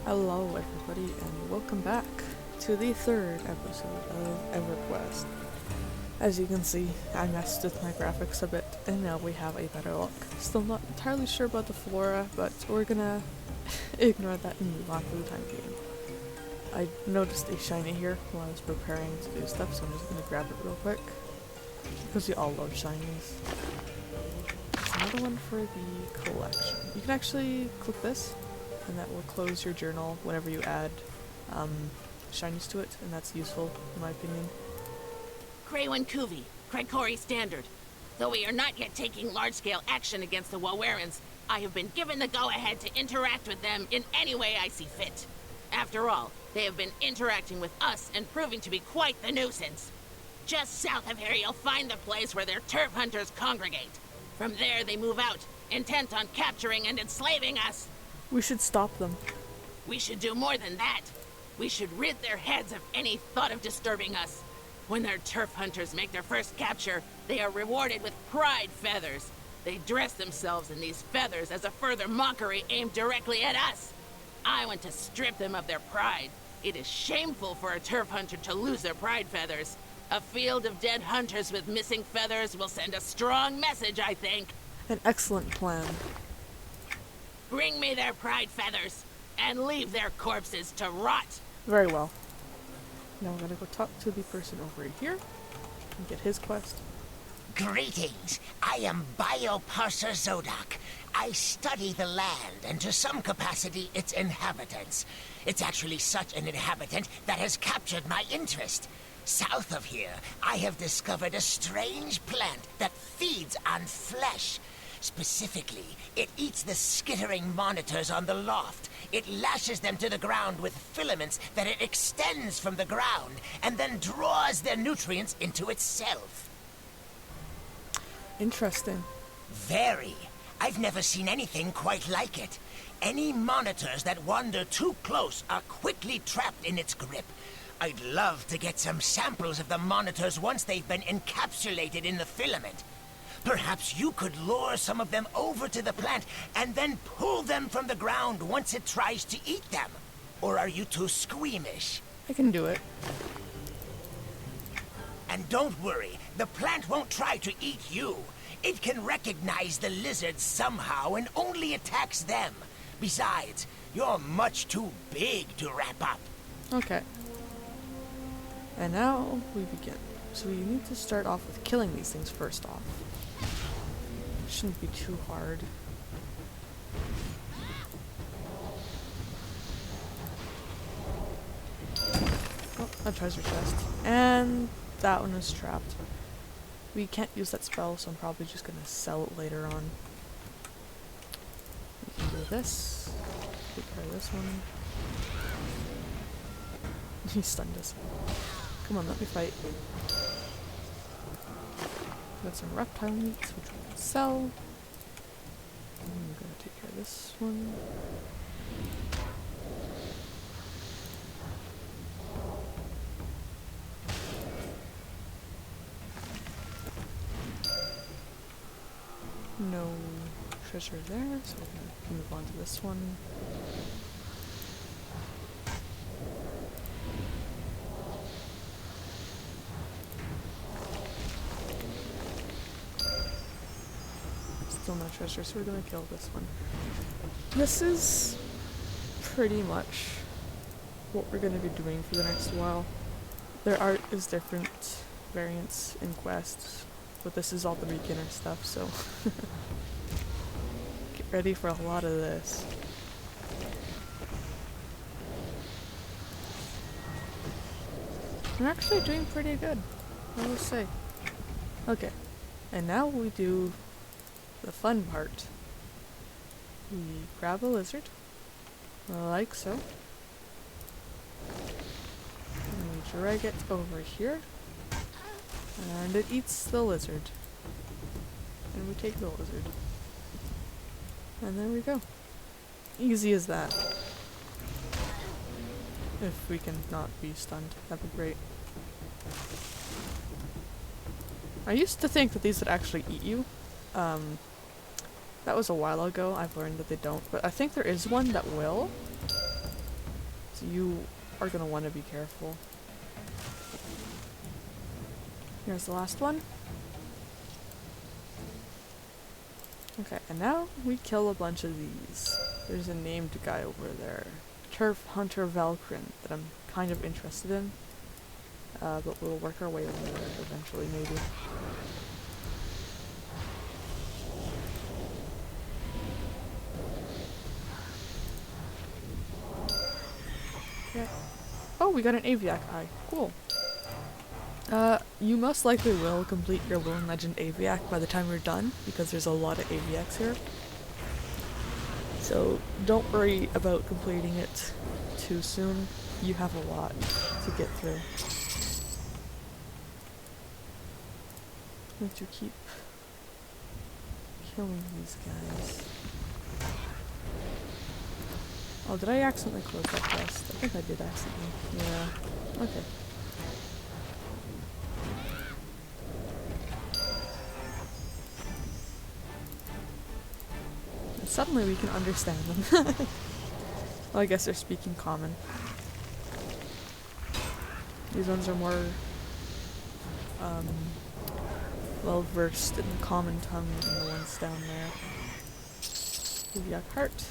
Hello everybody and welcome back to the third episode of Everquest. As you can see, I messed with my graphics a bit and now we have a better look. Still not entirely sure about the flora, but we're gonna ignore that and move on for the time being. I noticed a shiny here while I was preparing to do stuff, so I'm just gonna grab it real quick. Because we all love shinies. There's another one for the collection. You can actually click this and that will close your journal whenever you add shinies to it, and that's useful in my opinion. Craywan Kuvi, Krikori Standard. Though we are not yet taking large-scale action against the Wawerans, I have been given the go-ahead to interact with them in any way I see fit. After all, they have been interacting with us and proving to be quite the nuisance. Just south of here you'll find the place where their turf hunters congregate. From there they move out, intent on capturing and enslaving us. We should stop them. We should do more than that. We should rid their heads of any thought of disturbing us. When their turf hunters make their first capture, they are rewarded with pride feathers. They dress themselves in these feathers as a further mockery aimed directly at us. I want to strip them of their pride. It is shameful for a turf hunter to lose their pride feathers. A field of dead hunters with missing feathers will send a strong message, I think. An excellent plan. Bring me their pride feathers, and leave their corpses to rot. Very well. Now we're gonna go talk to the person over here and get his quest. Greetings. I am Bioparser Zodak. I study the land and to some capacity its inhabitants. It's actually such an inhabitant that has captured my interest. South of here, I have discovered a strange plant that feeds on flesh. Specifically, it eats the skittering monitors on the loft. It lashes them to the ground with filaments that it extends from the ground and then draws their nutrients into itself. Interesting. Very. I've never seen anything quite like it. Any monitors that wander too close are quickly trapped in its grip. I'd love to get some samples of the monitors once they've been encapsulated in the filament. Perhaps you could lure some of them over to the plant and then pull them from the ground once it tries to eat them. Or are you too squeamish? I can do it. And don't worry, the plant won't try to eat you. It can recognize the lizards somehow and only attacks them. Besides, you're much too big to wrap up. Okay. And now we begin. So we need to start off with killing these things first off. Shouldn't be too hard. Oh, a treasure chest. And that one is trapped. We can't use that spell, so I'm probably just gonna sell it later on. We can do this. Take care of this one. He stunned us. Come on, let me fight. Got some reptile meat, which we can sell. I'm gonna take care of this one. No treasure there, so we're gonna move on to this one. Still no treasure, so we're gonna kill this one. This is pretty much what we're gonna be doing for the next while. Their art is different variants in quests, but this is all the beginner stuff, so get ready for a lot of this. We're actually doing pretty good, I will say. Okay, and now we do the fun part. We grab a lizard, like so, and we drag it over here, and it eats the lizard, and we take the lizard, and there we go. Easy as that. If we can not be stunned, that'd be great. I used to think that these would actually eat you. That was a while ago. I've learned that they don't, but I think there is one that will. So you are gonna want to be careful. Here's the last one. Okay, and now we kill a bunch of these. There's a named guy over there. Turf Hunter Valkyrin that I'm kind of interested in. But we'll work our way over there eventually, maybe. Okay. Oh, we got an Aviac eye. Cool. You most likely will complete your Lone Legend Aviac by the time you're done, because there's a lot of Aviacs here. So don't worry about completing it too soon. You have a lot to get through. Need to keep killing these guys. Oh, did I accidentally close that quest? I think I did accidentally. Yeah. Okay. And suddenly we can understand them. Well, I guess they're speaking common. These ones are more well versed in the common tongue than the ones down there. Yak heart.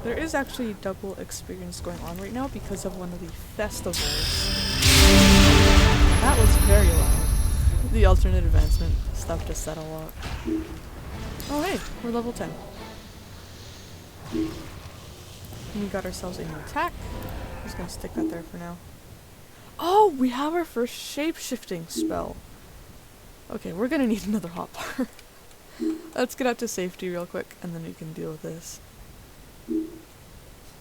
There is actually double experience going on right now because of one of the festivals. That was very loud. The alternate advancement stuff just said a lot. Oh hey, we're level 10. And we got ourselves a new attack. I'm just gonna stick that there for now. Oh, we have our first shape-shifting spell. Okay, we're gonna need another hotbar. Let's get out to safety real quick, and then we can deal with this.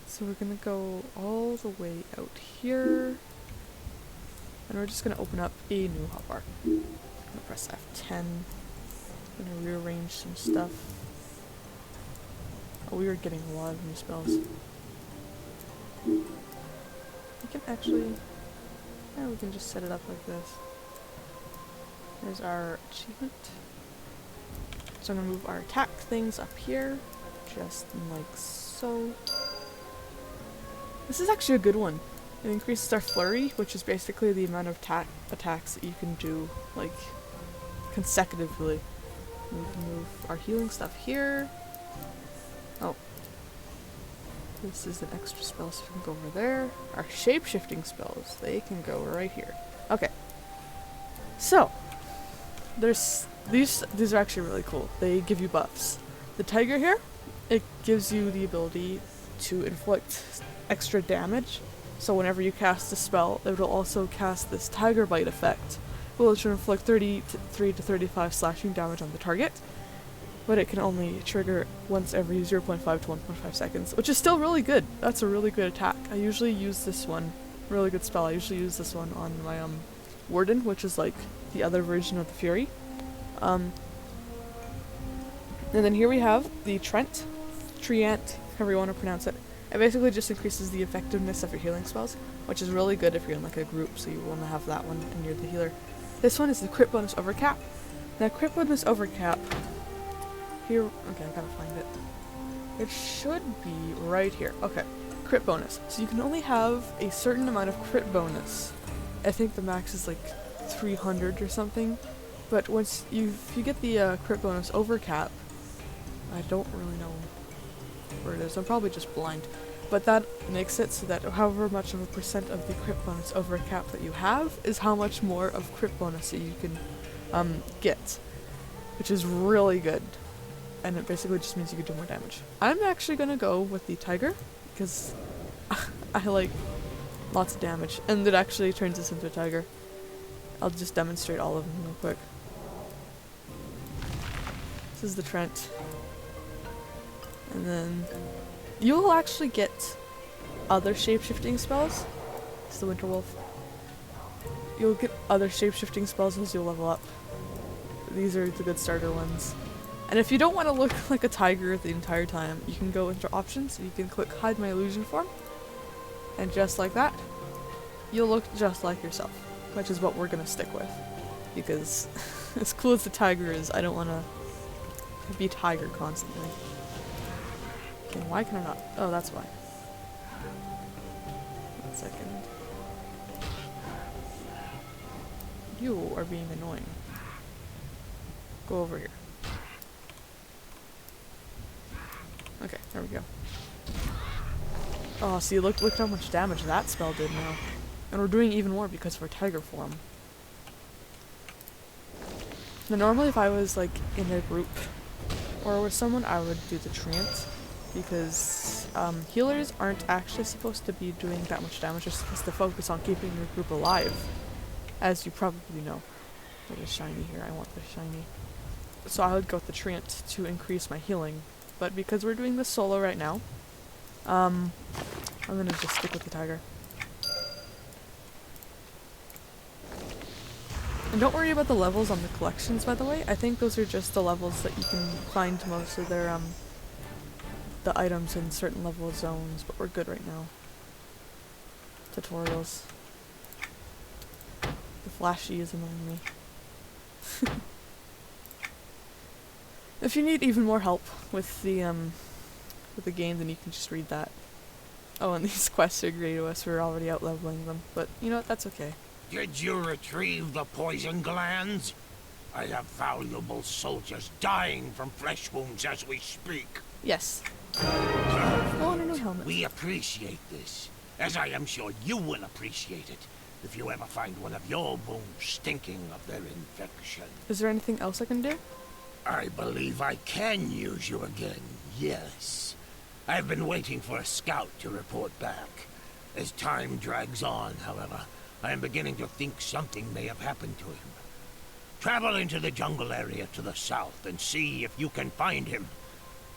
So we're gonna go all the way out here. And we're just gonna open up a new hotbar. I'm gonna press F10. I'm gonna rearrange some stuff. Oh, we are getting a lot of new spells. We can actually... yeah, we can just set it up like this. There's our achievement. So I'm gonna move our attack things up here. Just like so. This is actually a good one. It increases our flurry, which is basically the amount of attacks that you can do, like, consecutively. We can move our healing stuff here. Oh. This is an extra spell, so we can go over there. Our shape-shifting spells, they can go right here. Okay. So, there's these are actually really cool. They give you buffs. The tiger here, it gives you the ability to inflict extra damage. So whenever you cast a spell, it will also cast this tiger bite effect, which will inflict 33 to 35 slashing damage on the target. But it can only trigger once every 0.5 to 1.5 seconds, which is still really good. That's a really good attack. I usually use this one, really good spell. I usually use this one on my Warden, which is like the other version of the Fury. And then here we have the Trythec, however you want to pronounce it. It basically just increases the effectiveness of your healing spells, which is really good if you're in like a group, so you want to have that one and you're the healer. This one is the crit bonus overcap. Now crit bonus overcap, here, okay, I gotta find it. It should be right here. Okay, crit bonus. So you can only have a certain amount of crit bonus. I think the max is like 300 or something. But once if you get the crit bonus overcap, I don't really know where it is. I'm probably just blind. But that makes it so that however much of a percent of the crit bonus overcap that you have is how much more of crit bonus that you can get. Which is really good. And it basically just means you can do more damage. I'm actually gonna go with the tiger, because I like lots of damage, and it actually turns us into a tiger. I'll just demonstrate all of them real quick. This is the Trent. And then you'll actually get other shape-shifting spells. It's the Winter Wolf. You'll get other shape-shifting spells as you level up. These are the good starter ones. And if you don't want to look like a tiger the entire time, you can go into options, you can click hide my illusion form, and just like that, you'll look just like yourself, which is what we're gonna stick with, because As cool as the tiger is, I don't want to be tiger constantly. Okay, why can I not? Oh, that's why. 1 second. You are being annoying. Go over here. Okay, there we go. Oh, see, look how much damage that spell did now. And we're doing even more because of our tiger form. Now, normally if I was, like, in a group or with someone, I would do the Treant. Because, healers aren't actually supposed to be doing that much damage. They're supposed to focus on keeping your group alive. As you probably know. There's a shiny here. I want the shiny. So I would go with the Treant to increase my healing. But because we're doing this solo right now, I'm gonna just stick with the tiger. And don't worry about the levels on the collections, by the way. I think those are just the levels that you can find most of their, the items in certain level zones, but we're good right now. Tutorials. The flashy is annoying me. If you need even more help with the game, then you can just read that. Oh, and these quests are great to us. We're already out leveling them, but you know what? That's okay. Did you retrieve the poison glands? I have valuable soldiers dying from flesh wounds as we speak. Yes. Oh, and a new helmet. We appreciate this, as I am sure you will appreciate it if you ever find one of your wounds stinking of their infection. Is there anything else I can do? I believe I can use you again, yes. I've been waiting for a scout to report back. As time drags on, however, I am beginning to think something may have happened to him. Travel into the jungle area to the south and see if you can find him.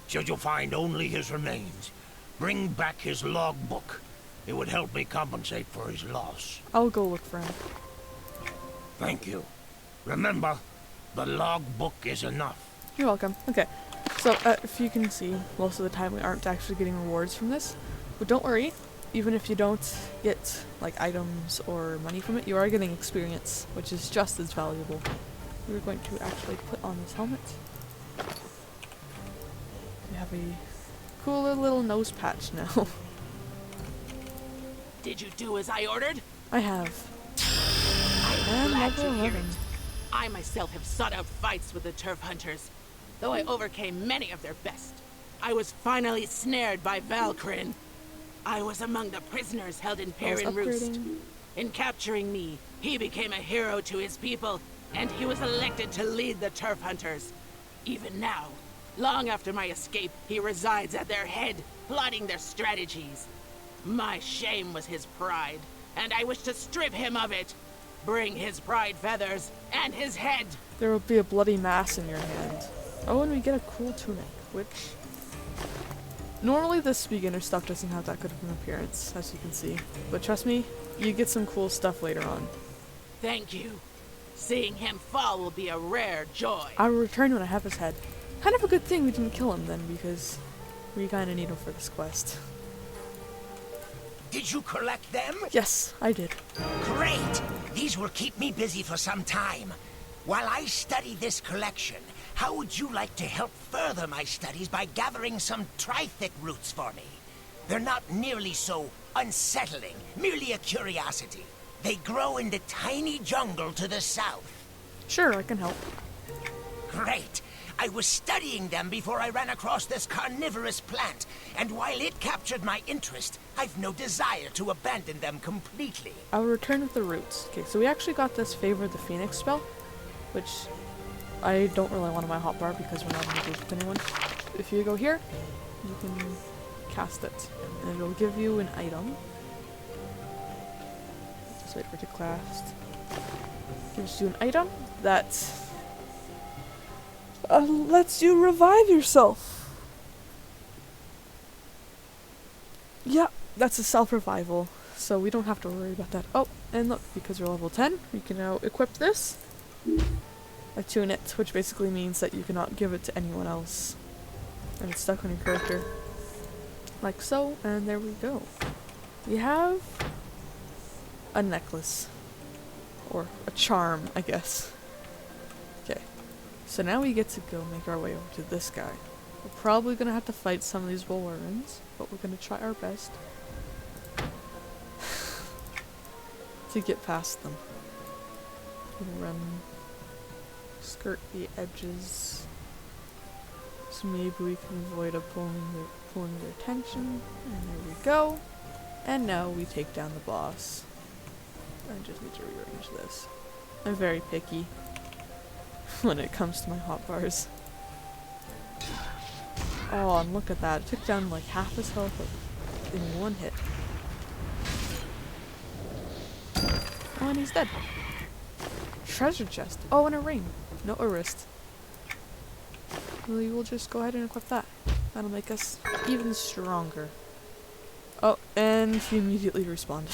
Should you find only his remains, bring back his logbook. It would help me compensate for his loss. I'll go look for him. Thank you. Remember, the logbook is enough. You're welcome. Okay. So, if you can see, most of the time we aren't actually getting rewards from this. But don't worry, even if you don't get, like, items or money from it, you are getting experience, which is just as valuable. We're going to actually put on this helmet. We have a cooler little nose patch now. Did you do as I ordered? I have. I'm glad level to hear 11. it. I myself have sought out fights with the turf hunters, though I overcame many of their best. I was finally snared by Valkyrin. I was among the prisoners held in Perrin Roost. In capturing me, he became a hero to his people, and he was elected to lead the turf hunters. Even now, long after my escape, he resides at their head, plotting their strategies. My shame was his pride, and I wish to strip him of it. Bring his pride feathers and his head. There will be a bloody mass in your hand. Oh, and we get a cool tunic, which... Normally this beginner stuff doesn't have that good of an appearance, as you can see. But trust me, you get some cool stuff later on. Thank you. Seeing him fall will be a rare joy. I will return when I have his head. Kind of a good thing we didn't kill him then, because we kinda need him for this quest. Did you collect them? Yes, I did. Great! These will keep me busy for some time. While I study this collection, how would you like to help further my studies by gathering some Trythec roots for me? They're not nearly so unsettling, merely a curiosity. They grow in the tiny jungle to the south. Sure, I can help. Great! I was studying them before I ran across this carnivorous plant, and while it captured my interest, I've no desire to abandon them completely. I will return with the roots. Okay, so we actually got this Favor the Phoenix spell, which I don't really want on my hotbar because we're not engaged with anyone. If you go here, you can cast it, and it'll give you an item. Just wait for it to cast. Gives you an item that lets you revive yourself. Yeah, that's a self-revival, so we don't have to worry about that. Oh, and look, because we're level 10, we can now equip this. Attune it, which basically means that you cannot give it to anyone else. And it's stuck on your character. Like so, and there we go. We have a necklace. Or a charm, I guess. Okay. So now we get to go make our way over to this guy. We're probably gonna have to fight some of these Wolverines, but we're gonna try our best to get past them. Run, skirt the edges, so maybe we can avoid pulling their attention. And there we go. And now we take down the boss. I just need to rearrange this. I'm very picky when it comes to my hotbars. Oh, and look at that. It took down like half his health in one hit. Oh, and he's dead. Treasure chest. Oh, and a ring. No, a wrist. We will just go ahead and equip that. That'll make us even stronger. Oh, and he immediately responded.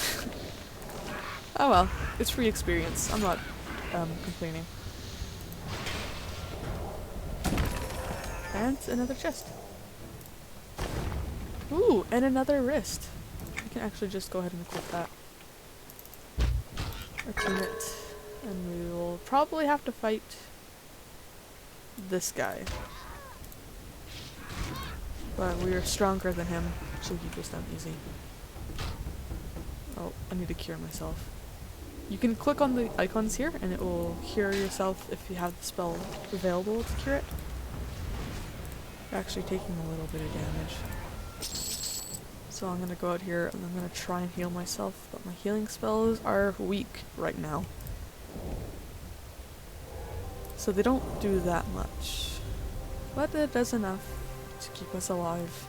Oh well, it's free experience. I'm not complaining. And another chest. Ooh, and another wrist. We can actually just go ahead and equip that. Attune it. And we will probably have to fight this guy. But we are stronger than him, so he goes down easy. Oh, I need to cure myself. You can click on the icons here and it will cure yourself if you have the spell available to cure it. You're actually taking a little bit of damage. So I'm gonna go out here and I'm gonna try and heal myself, but my healing spells are weak right now. So they don't do that much. But it does enough to keep us alive.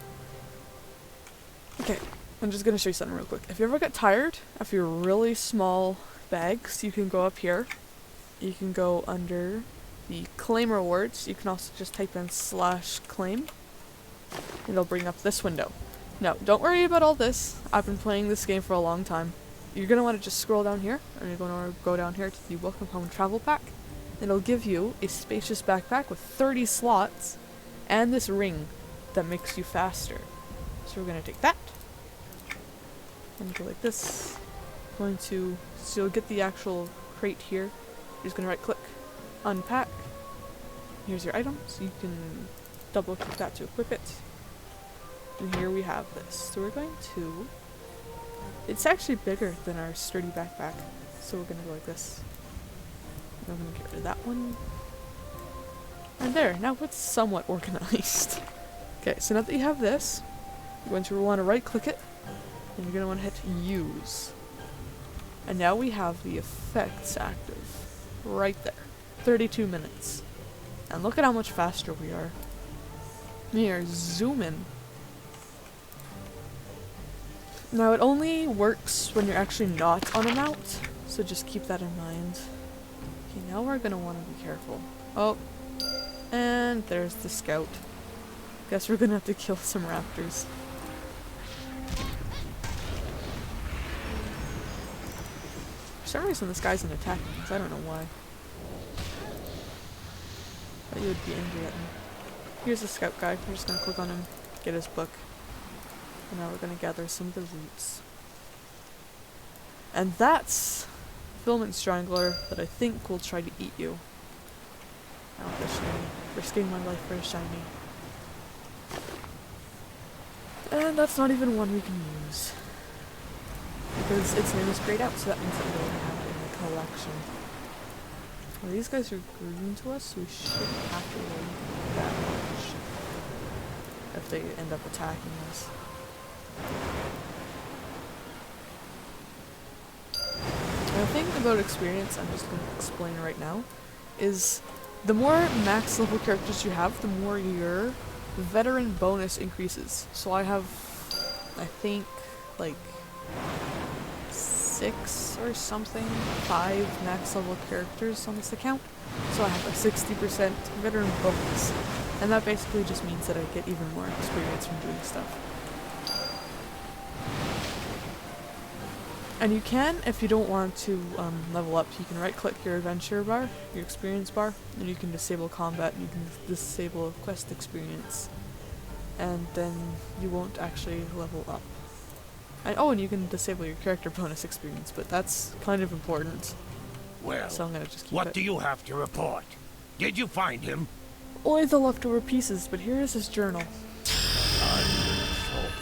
Okay, I'm just gonna show you something real quick. If you ever get tired of your really small bags, you can go up here. You can go under the claim rewards. You can also just type in /claim. It'll bring up this window. Now, don't worry about all this. I've been playing this game for a long time. You're gonna want to just scroll down here, and you're gonna go down here to the Welcome Home Travel Pack. It'll give you a spacious backpack with 30 slots and this ring that makes you faster. So we're gonna take that and go like this. So you'll get the actual crate here. You're just gonna right click, unpack. Here's your item, so you can double click that to equip it. And here we have this. So we're going to... It's actually bigger than our sturdy backpack. So we're gonna go like this. I'm gonna get rid of that one. And there, now it's somewhat organized. Okay, so now that you have this, you're going to want to right click it, and you're going to want to hit use. And now we have the effects active. Right there. 32 minutes. And look at how much faster we are. We are zooming. Now it only works when you're actually not on a mount, so just keep that in mind. Okay, now we're gonna want to be careful. Oh, and there's the scout. Guess we're gonna have to kill some raptors. For some reason this guy isn't attacking us, I don't know why. Thought you would be angry at me. Here's the scout guy, we're just gonna click on him, get his book. And now we're gonna gather some of the roots. And that's Filament Strangler that I think will try to eat you. I want the shiny. Risking my life for a shiny. And that's not even one we can use. Because its name is grayed out, so that means that we don't have it in the collection. Well, these guys are green to us, so we shouldn't have to worry that much if they end up attacking us. The thing about experience, I'm just going to explain right now, is the more max level characters you have, the more your veteran bonus increases. So I have, I think, like 6 or something, 5 max level characters on this account. So I have a 60% veteran bonus. And that basically just means that I get even more experience from doing stuff. And you can, if you don't want to level up, you can right click your adventure bar, your experience bar, and you can disable combat, and you can disable quest experience. And then you won't actually level up. And, oh, and you can disable your character bonus experience, but that's kind of important. Well, so I'm gonna just keep what it. do you have to report? Did you find him? Only the leftover pieces, but here is his journal. Unfortunate.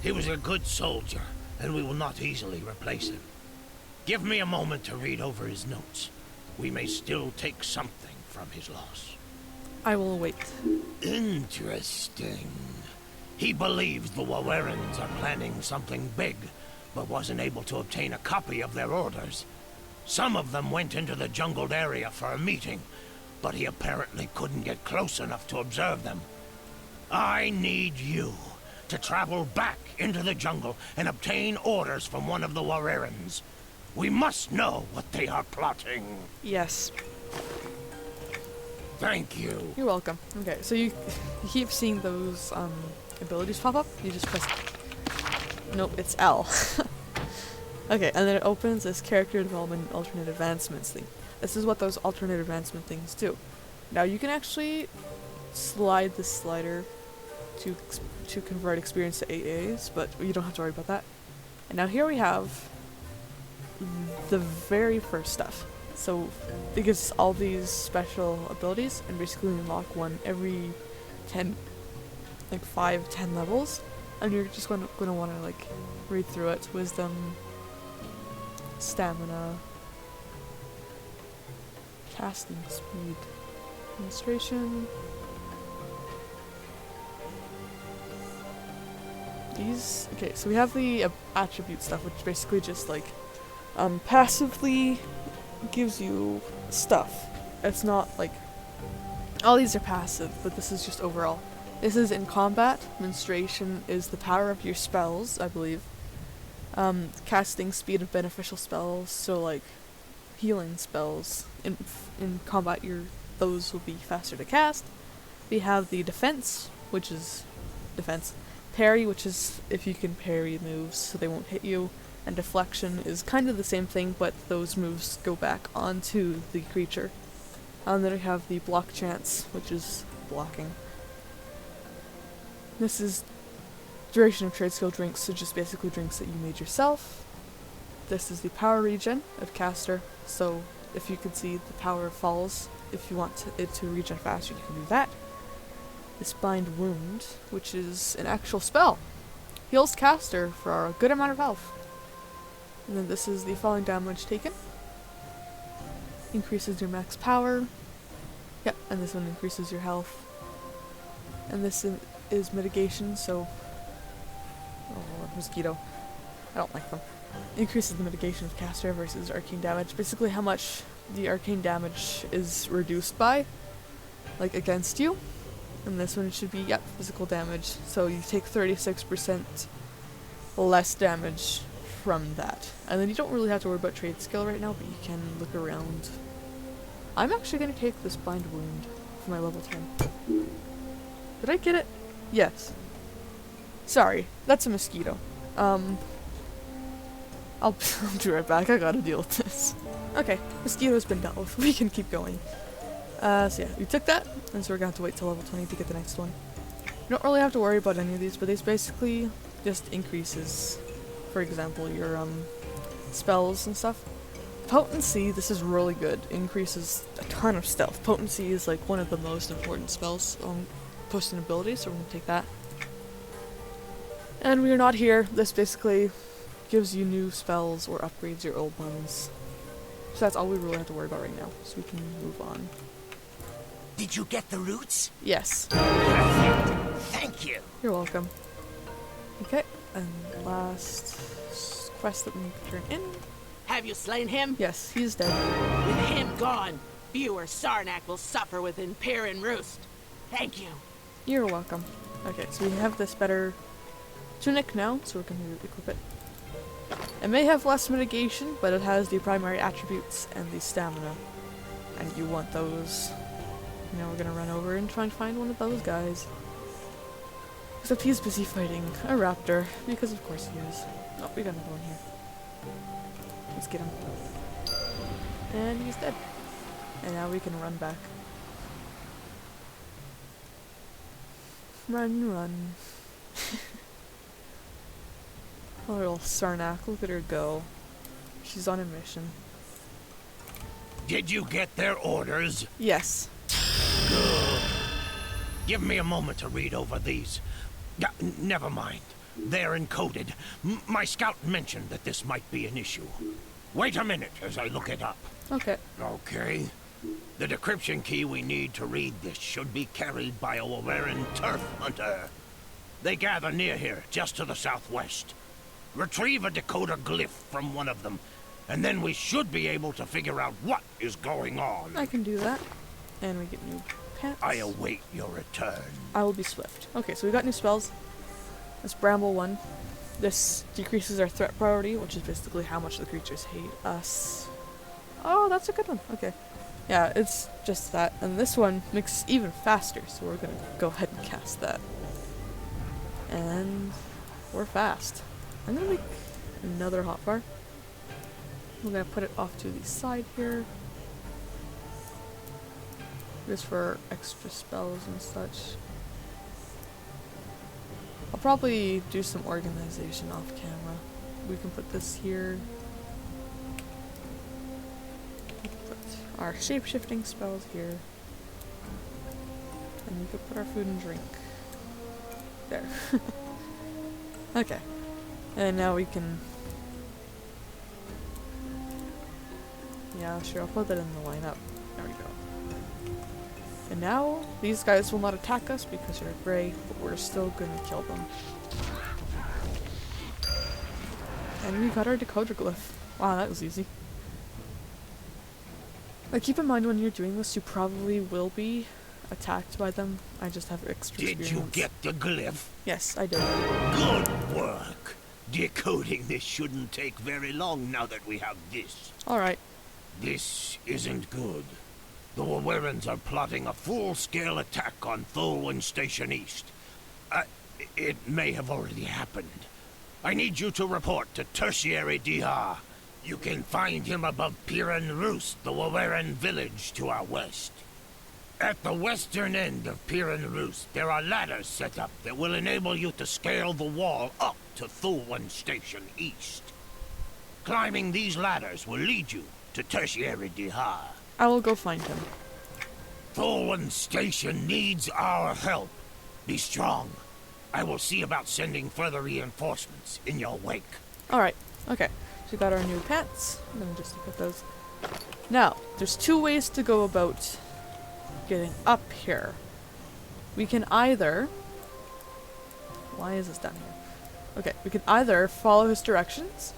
He was a good soldier, and we will not easily replace him. Give me a moment to read over his notes. We may still take something from his loss. I will wait. Interesting. He believes the Warrens are planning something big, but wasn't able to obtain a copy of their orders. Some of them went into the jungled area for a meeting, but he apparently couldn't get close enough to observe them. I need you to travel back into the jungle and obtain orders from one of the Warrens. We must know what they are plotting. Yes. Thank you. You're welcome. Okay, so you keep seeing those abilities pop up. You just press... Nope, it's L. Okay, and then it opens this character development alternate advancements thing. This is what those alternate advancement things do. Now you can actually slide the slider to convert experience to AAs, but you don't have to worry about that. And now here we have the very first stuff. So it gives all these special abilities and basically unlock one every 10, like 5-10 levels. And you're just gonna want to like read through it. Wisdom, stamina, casting speed, administration. These, okay, so we have the attribute stuff, which basically just like passively gives you stuff. It's not like all these are passive, but this is just overall. This is in combat. Menstruation is the power of your spells, I believe. Casting speed of beneficial spells, so like healing spells in combat, those will be faster to cast. We have the defense, which is defense. Parry, which is if you can parry moves so they won't hit you. And deflection is kind of the same thing, but those moves go back onto the creature. And then we have the block chance, which is blocking. This is duration of trade skill drinks, so just basically drinks that you made yourself. This is the power regen of caster, so if you can see the power falls, if you want it to regen faster, you can do that. This bind wound, which is an actual spell. Heals caster for a good amount of health. And then this is the falling damage taken. Increases your max power. Yep, and this one increases your health. And this is mitigation, so... Oh, mosquito. I don't like them. Increases the mitigation of caster versus arcane damage. Basically how much the arcane damage is reduced by, like against you. And this one should be, yep, physical damage. So you take 36% less damage from that. And then you don't really have to worry about trade skill right now, but you can look around. I'm actually going to take this bind wound for my level 10. Did I get it? Yes. Sorry, that's a mosquito. I'll be right back, I gotta deal with this. Okay, mosquito's been dealt with, we can keep going. So yeah, we took that, and so we're gonna have to wait till level 20 to get the next one. You don't really have to worry about any of these, but these basically just increases, for example, your spells and stuff. Potency, this is really good. Increases a ton of stealth. Potency is like one of the most important spells on posting abilities, so we're gonna take that. And we are not here. This basically gives you new spells or upgrades your old ones. So that's all we really have to worry about right now, so we can move on. Did you get the roots? Yes. Perfect. Thank you. You're welcome. Okay, and last quest that we need to turn in. Have you slain him? Yes, he's dead. With him gone, viewer Sarnak will suffer within Peer and Roost. Thank you. You're welcome. Okay, so we have this better tunic now, so we're going to equip it. It may have less mitigation, but it has the primary attributes and the stamina. And you want those. Now we're gonna run over and try and find one of those guys. Except he's busy fighting a raptor, because of course he is. Oh, we got another one here. Let's get him. And he's dead. And now we can run back. Run, run. Oh, little Sarnak, look at her go. She's on a mission. Did you get their orders? Yes. Good. Give me a moment to read over these. Never mind. They're encoded. My scout mentioned that this might be an issue. Wait a minute as I look it up. Okay. Okay. The decryption key we need to read this should be carried by a Waweran turf hunter. They gather near here, just to the southwest. Retrieve a decoder glyph from one of them, and then we should be able to figure out what is going on. I can do that. And we get new pants. I await your return. I will be swift. Okay, so we got new spells. This Bramble one. This decreases our threat priority, which is basically how much the creatures hate us. Oh, that's a good one. Okay. Yeah, it's just that. And this one makes it even faster, so we're gonna go ahead and cast that. And we're fast. I'm gonna make another hotbar. We're gonna put it off to the side here. Just for extra spells and such. I'll probably do some organization off camera. We can put this here. We can put our shape-shifting spells here. And we could put our food and drink there. Okay. And now we can... Yeah, sure, I'll put that in the lineup. There we go. And now, these guys will not attack us because they're gray, but we're still gonna kill them. And we got our decoder glyph. Wow, that was easy. Like, keep in mind when you're doing this, you probably will be attacked by them. I just have extra experience. Did you get the glyph? Yes, I did. Good work. Decoding this shouldn't take very long now that we have this. Alright. This isn't good. The Wawerans are plotting a full-scale attack on Thulwyn Station East. It may have already happened. I need you to report to Tertiary Dihar. You can find him above Piran Roost, the Waweran village to our west. At the western end of Piran Roost, there are ladders set up that will enable you to scale the wall up to Thulwyn Station East. Climbing these ladders will lead you to Tertiary Dihar. I will go find him. Thulwyn Station needs our help. Be strong. I will see about sending further reinforcements in your wake. Alright, okay. So we got our new pants. I'm gonna just look at those. Now, there's two ways to go about getting up here. We can either... Why is this down here? Okay, we can either follow his directions,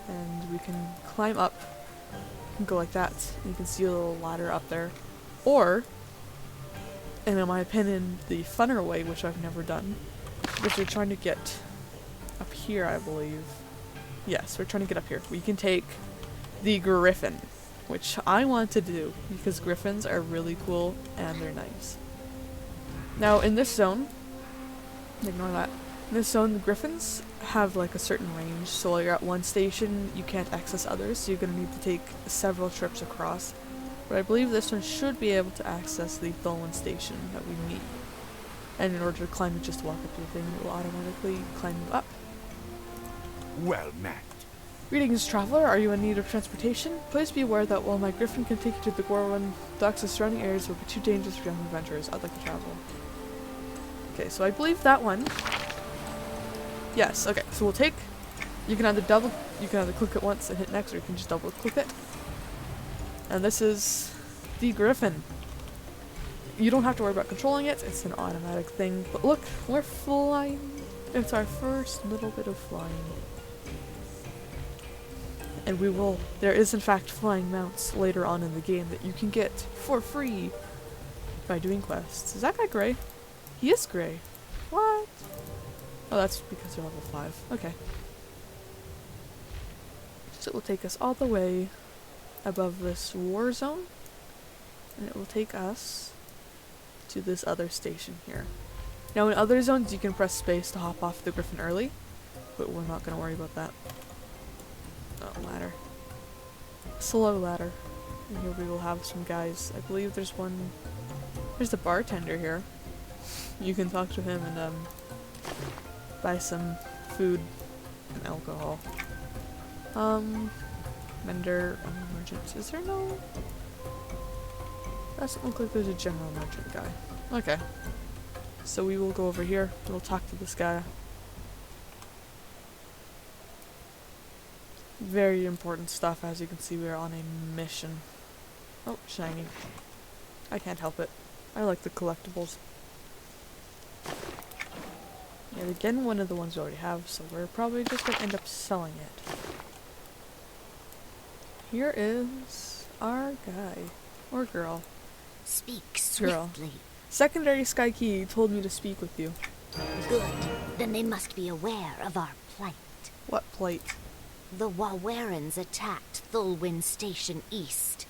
and we can climb up. You can go like that, and you can see a little ladder up there. Or, and in my opinion, the funner way, which I've never done, is we're trying to get up here, I believe. Yes, we're trying to get up here. We can take the Griffin, which I want to do, because Griffins are really cool, and they're nice. Now, in this zone, ignore that, in this zone, the Griffins have like a certain range, so while you're at one station, you can't access others, so you're going to need to take several trips across. But I believe this one should be able to access the Thulwyn station that we need. And in order to climb it, just walk up to the thing, it will automatically climb you up. Well met. Greetings, traveler. Are you in need of transportation? Please be aware that while my Griffin can take you to the Gorwin, docks and surrounding areas will be too dangerous for young adventurers. I'd like to travel. Okay, so I believe that one... Yes, okay, so we'll take... You can either click it once and hit next, or you can just double click it. And this is the Griffin. You don't have to worry about controlling it, it's an automatic thing. But look, we're flying. It's our first little bit of flying. And we will, there is in fact flying mounts later on in the game that you can get for free by doing quests. Is that guy gray? He is gray. What? Oh, that's because they're level 5. Okay. So it will take us all the way above this war zone, and it will take us to this other station here. Now in other zones you can press space to hop off the Griffin early, but we're not going to worry about that. Oh, ladder. Slow ladder. And here we will have some guys. I believe there's one... There's the bartender here. You can talk to him and buy some food and alcohol. Vendor, merchants. Is there no... Doesn't look like there's a general merchant guy. Okay. So we will go over here. We'll talk to this guy. Very important stuff. As you can see, we are on a mission. Oh, shiny. I can't help it. I like the collectibles. Yeah, again, one of the ones we already have, so we're probably just gonna end up selling it. Here is our guy. Or girl. Speak Girl. swiftly. Secondary Sky Key told me to speak with you. Good. Then they must be aware of our plight. What plight? The Wawerans attacked Thulwyn Station East.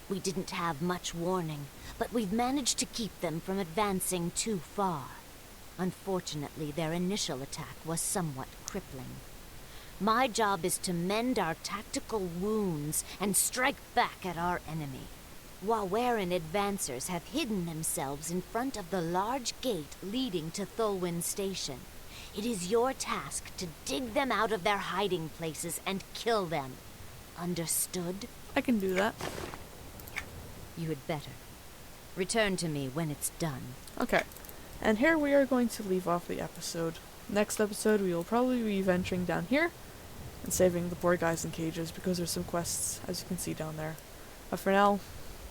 We didn't have much warning, but we've managed to keep them from advancing too far. Unfortunately, their initial attack was somewhat crippling. My job is to mend our tactical wounds and strike back at our enemy. Waweran advancers have hidden themselves in front of the large gate leading to Thulwyn Station. It is your task to dig them out of their hiding places and kill them. Understood? I can do that. You had better. Return to me when it's done. Okay. And here we are going to leave off the episode. Next episode we will probably be venturing down here and saving the poor guys in cages because there's some quests, as you can see down there. But for now,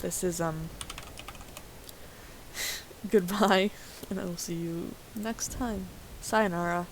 this is, goodbye, and I will see you next time. Sayonara.